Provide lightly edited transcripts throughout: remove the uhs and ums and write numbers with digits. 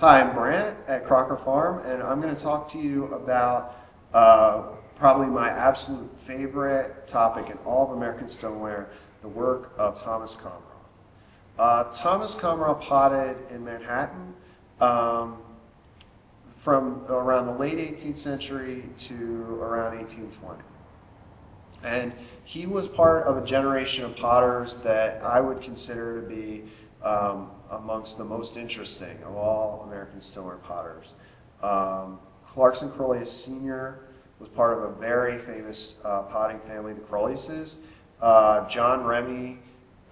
Hi, I'm Brant at Crocker Farm, and I'm going to talk to you about probably my absolute favorite topic in all of American stoneware, the work of Thomas Commeraw. Thomas Commeraw potted in Manhattan from around the late 18th century to around 1820. And he was part of a generation of potters that I would consider to be amongst the most interesting of all American stoneware potters. Clarkson Crolius Sr. was part of a very famous potting family, the Croliuses. John Remy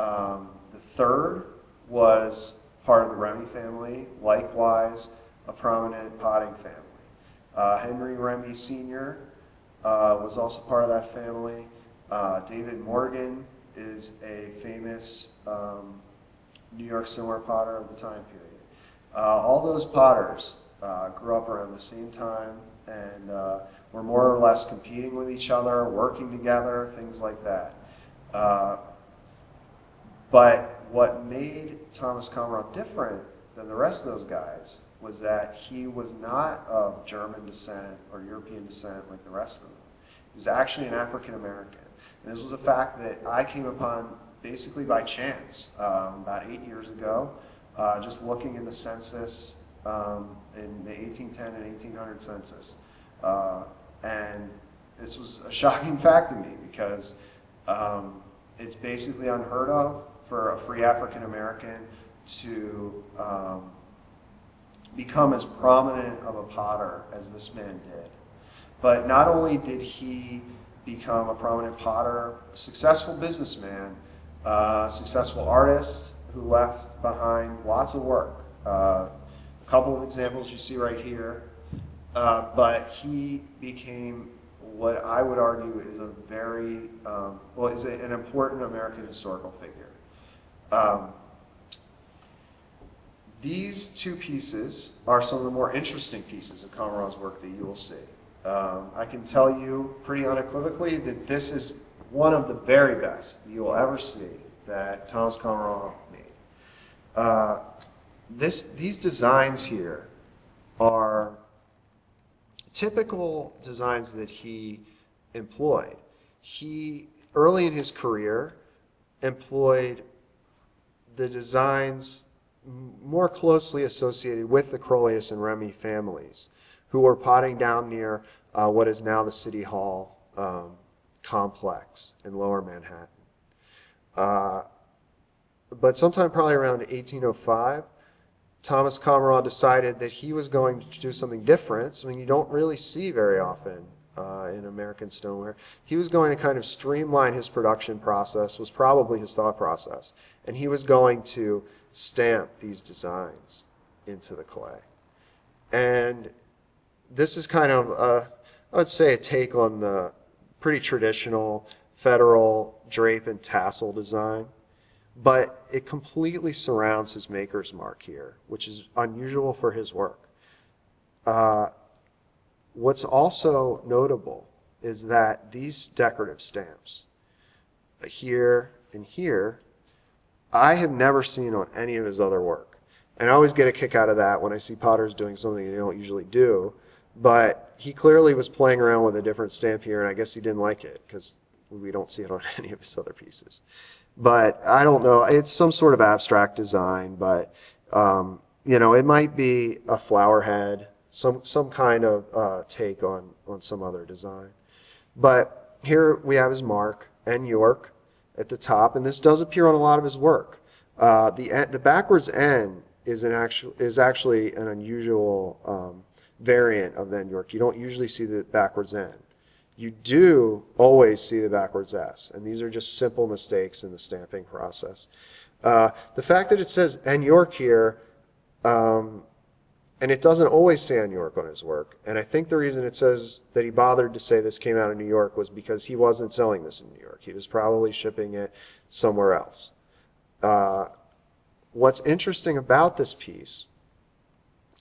III was part of the Remy family, likewise a prominent potting family. Henry Remy Sr. Was also part of that family. David Morgan is a famous New York stoneware potter of the time period. All those potters grew up around the same time and were more or less competing with each other, working together, things like that. But what made Thomas Commeraw different than the rest of those guys was that he was not of German descent or European descent like the rest of them. He was actually an African American. And this was a fact that I came upon basically by chance about 8 years ago, just looking in the census in the 1810 and 1800 census. And this was a shocking fact to me because it's basically unheard of for a free African American to become as prominent of a potter as this man did. But not only did he become a prominent potter, a successful businessman, successful artist who left behind lots of work. A couple of examples you see right here, but he became what I would argue is a very, an important American historical figure. These two pieces are some of the more interesting pieces of Commeraw's work that you will see. I can tell you pretty unequivocally that this is one of the very best that you will ever see that Thomas Commeraw made. These designs here are typical designs that he employed. He, early in his career, employed the designs more closely associated with the Crolius and Remy families, who were potting down near what is now the City Hall complex in Lower Manhattan. But sometime probably around 1805, Thomas Commeraw decided that he was going to do something different, something you don't really see very often in American stoneware. He was going to kind of streamline his production process, was probably his thought process, and he was going to stamp these designs into the clay. And this is kind of, I would say, a take on the pretty traditional federal drape and tassel design, but it completely surrounds his maker's mark here, which is unusual for his work. What's also notable is that these decorative stamps, here and here, I have never seen on any of his other work. And I always get a kick out of that when I see potters doing something they don't usually do. But he clearly was playing around with a different stamp here, and I guess he didn't like it because we don't see it on any of his other pieces. But I don't know. It's some sort of abstract design, but it might be a flower head, some kind of take on some other design. But here we have his mark and York at the top, and this does appear on a lot of his work. The backwards N is actually an unusual variant of the N York. You don't usually see the backwards N. You do always see the backwards S, and these are just simple mistakes in the stamping process. The fact that it says N York here, and it doesn't always say N York on his work, and I think the reason it says that he bothered to say this came out of New York was because he wasn't selling this in New York. He was probably shipping it somewhere else. What's interesting about this piece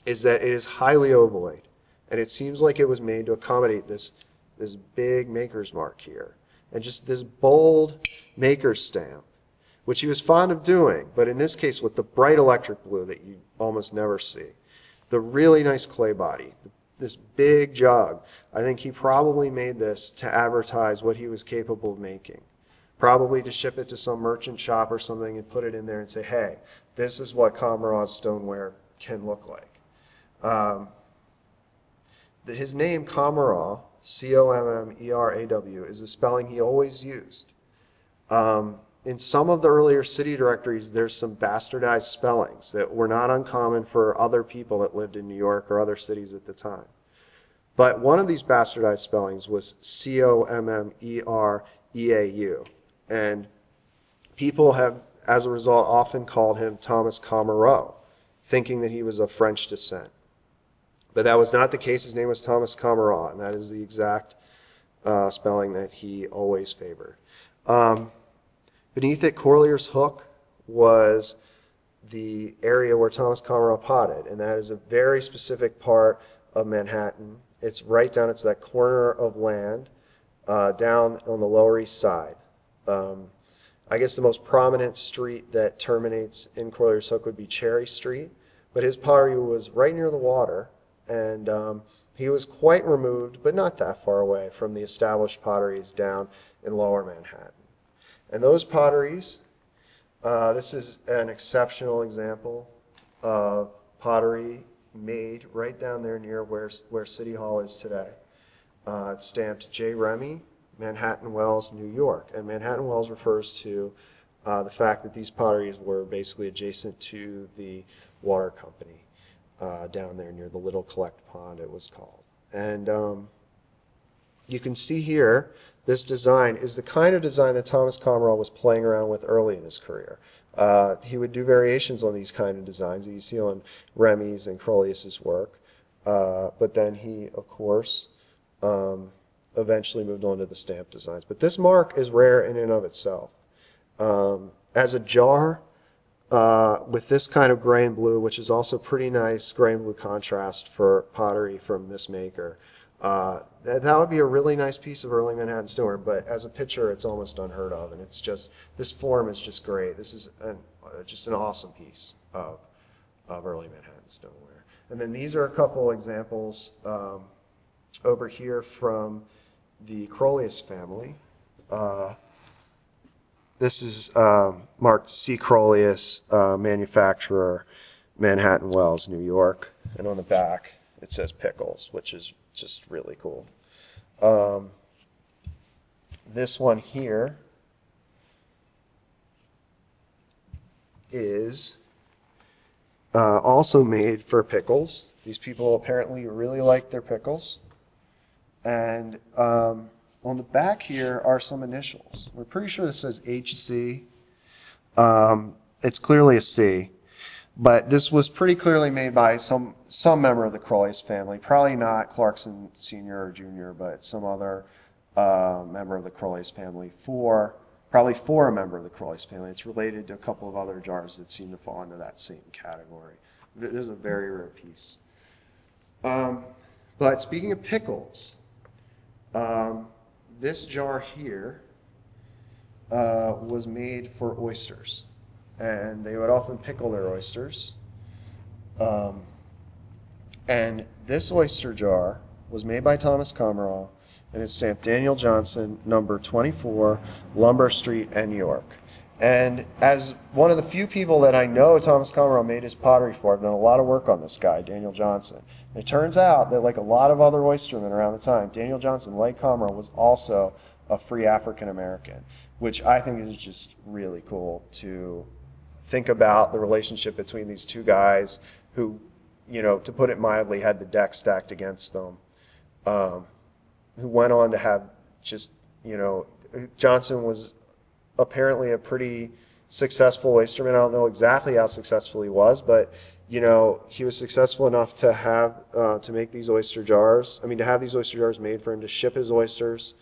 is that it is highly ovoid, and it seems like it was made to accommodate this big maker's mark here, and just this bold maker's stamp, which he was fond of doing, but in this case with the bright electric blue that you almost never see. the really nice clay body, this big jug. I think he probably made this to advertise what he was capable of making. Probably to ship it to some merchant shop or something and put it in there and say, hey, this is what Commeraw's stoneware can look like. His name, Commeraw, Commeraw, is a spelling he always used. In some of the earlier city directories, there's some bastardized spellings that were not uncommon for other people that lived in New York or other cities at the time. But one of these bastardized spellings was Commereau. And people have, as a result, often called him Thomas Commeraw, thinking that he was of French descent. But that was not the case. His name was Thomas Commeraw, and that is the exact spelling that he always favored. Beneath it, Corlier's Hook was the area where Thomas Commeraw potted, and that is a very specific part of Manhattan. It's right down, it's that corner of land down on the Lower East Side. I guess the most prominent street that terminates in Corlier's Hook would be Cherry Street, but his pottery was right near the water, and he was quite removed, but not that far away, from the established potteries down in Lower Manhattan. And those potteries, this is an exceptional example of pottery made right down there near where City Hall is today. It's stamped J. Remy, Manhattan Wells, New York. And Manhattan Wells refers to the fact that these potteries were basically adjacent to the water company down there near the Little Collect Pond, it was called. And you can see here, this design is the kind of design that Thomas Commeraw was playing around with early in his career. He would do variations on these kind of designs that you see on Remy's and Crolius's work. But then he, of course, eventually moved on to the stamp designs. But this mark is rare in and of itself. As a jar, with this kind of gray and blue, which is also pretty nice gray and blue contrast for pottery from this maker, that would be a really nice piece of early Manhattan stoneware, but as a picture, it's almost unheard of, and it's just, this form is just great. This is just an awesome piece of early Manhattan stoneware. And then these are a couple examples over here from the Crolius family. This is marked C. Crolius, manufacturer, Manhattan Wells, New York, and on the back it says Pickles, which is just really cool. This one here is also made for pickles. These people apparently really like their pickles. And on the back here are some initials. We're pretty sure this says HC. It's clearly a C. But this was pretty clearly made by some member of the Crolius family, probably not Clarkson Sr. or Jr., but some other member of the Crolius family, probably for a member of the Crolius family. It's related to a couple of other jars that seem to fall into that same category. This is a very rare piece. But speaking of pickles, this jar here was made for oysters. And they would often pickle their oysters. And this oyster jar was made by Thomas Commeraw, and it's stamped Daniel Johnson, number 24, Lumber Street, New York. And as one of the few people that I know Thomas Commeraw made his pottery for, I've done a lot of work on this guy, Daniel Johnson. And it turns out that, like a lot of other oystermen around the time, Daniel Johnson, like Commeraw, was also a free African American, which I think is just really cool to think about the relationship between these two guys who, to put it mildly, had the deck stacked against them, who went on to have just, Johnson was apparently a pretty successful oysterman. I don't know exactly how successful he was, but, he was successful enough to have, to make these oyster jars, to have these oyster jars made for him to ship his oysters.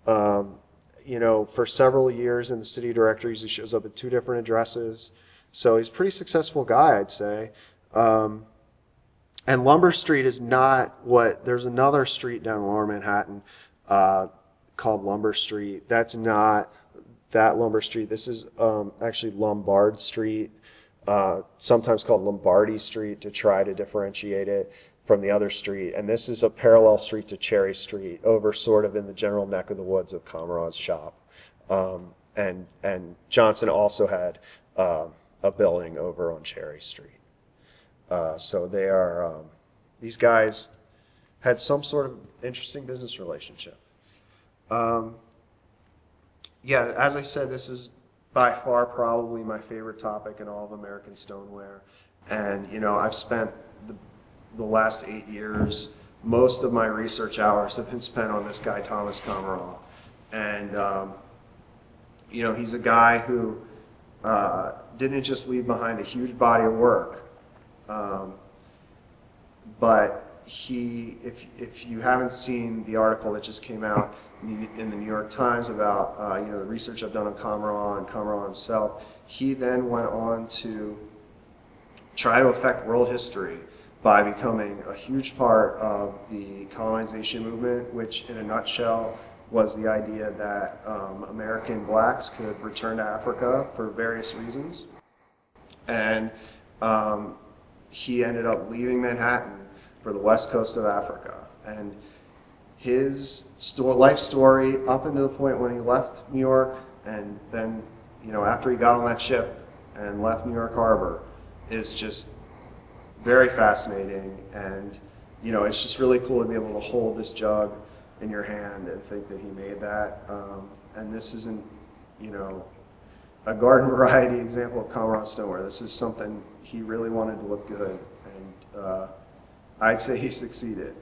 For several years in the city directories, he shows up at 2 different addresses. So he's a pretty successful guy, I'd say. And Lumber Street is not there's another street down in Lower Manhattan called Lumber Street. That's not that Lumber Street. This is actually Lombard Street. sometimes called Lombardy Street, to try to differentiate it from the other street. And this is a parallel street to Cherry Street, over sort of in the general neck of the woods of Commeraw's shop. And Johnson also had a building over on Cherry Street. So they are, these guys had some sort of interesting business relationship. Yeah, as I said, this is by far probably my favorite topic in all of American stoneware. And, you know, I've spent the last 8 years, most of my research hours have been spent on this guy, Thomas Commeraw. And, you know, he's a guy who didn't just leave behind a huge body of work, but he, if you haven't seen the article that just came out in the New York Times about you know, the research I've done on Commeraw and Commeraw himself, he then went on to try to affect world history by becoming a huge part of the colonization movement, which in a nutshell was the idea that American blacks could return to Africa for various reasons. And he ended up leaving Manhattan for the west coast of Africa. And his life story up until the point when he left New York, and then, you know, after he got on that ship and left New York Harbor, is just very fascinating. And, you know, it's just really cool to be able to hold this jug in your hand and think that he made that. And this isn't, you know, a garden variety example of Commeraw stoneware. This is something he really wanted to look good, and I'd say he succeeded.